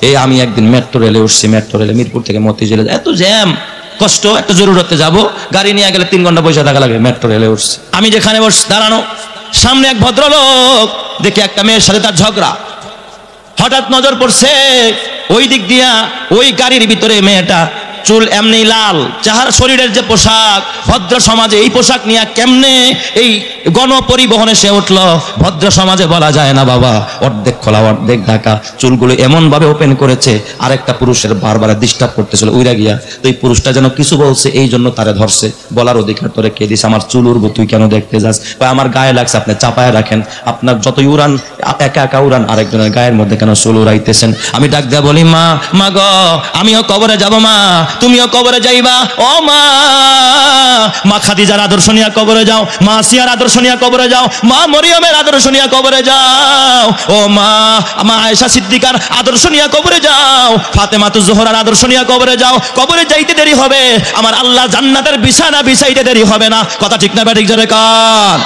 এই আমি একদিন মেট্রো রেলে উঠছি, মেট্রো রেলে মিরপুর থেকে মতিঝিলে, এত জ্যাম, কষ্ট, একটা জরুরতে যাব, গাড়ি নিয়ে গেলে 3 ঘন্টা বসে থাকা লাগে। মেট্রো রেলে উঠছি, আমি যেখানে বসে দাঁড়ানো, সামনে এক ভদ্রলোক, দেখি একটা মেয়ের সাথে তার ঝগড়া। হঠাৎ নজর পড়ছে ওই দিক দিয়া, ওই গাড়ির ভিতরে মেয়েটা চুল এমনি লাল, যাহার শরীরের যে পোশাক, ভদ্র সমাজে এই পোশাক নিয়ে কেমনে এই গণপরিবহনে সে উঠলো? ভদ্র সমাজে বলা যায় না বাবা, অর্ধেক খোলা অর্ধেক ঢাকা, চুলগুলো এমন ভাবে ওপেন করেছে, আরেকটা পুরুষের বারবার ডিস্টার্ব করতেছিল, উইরা গিয়া তো এই পুরুষটা যেন কিছু বলছে, এই জন্য তারে ধরছে। বলার অধিকার তোরে কে দিস? আমার চুল উড়বো, তুই কেন দেখতে যাস? বা আমার গায়ে লাগছে, আপনি চাপায় রাখেন, আপনার যতই উড়ান একা একা উড়ান, আরেকজনের গায়ের মধ্যে কেন চুল উড়াইতেছেন? আমি ডাক দেয়া বলি, মা, মা গো, আমিও কবরে যাব মা, তুমিও কবরে যাইবা। ও মা, মা খাদিজার আদর্শ নিয়ে কবরে যাও, মা আসিয়ার আদর্শ নিয়ে কবরে যাও, মা মরিয়মের আদর্শ নিয়ে কবরে যাও। ও মা, মা আয়েশা সিদ্দিকার আদর্শ নিয়ে কবরে যাও, ফাতেমাতুজ জোহরার আদর্শ নিয়ে কবরে যাও। কবরে যাইতে দেরি হবে, আমার আল্লাহ জান্নাতের বিছানা বিছাইতে দেরি হবে না। কথা ঠিক না? ঠিক জোরে কান।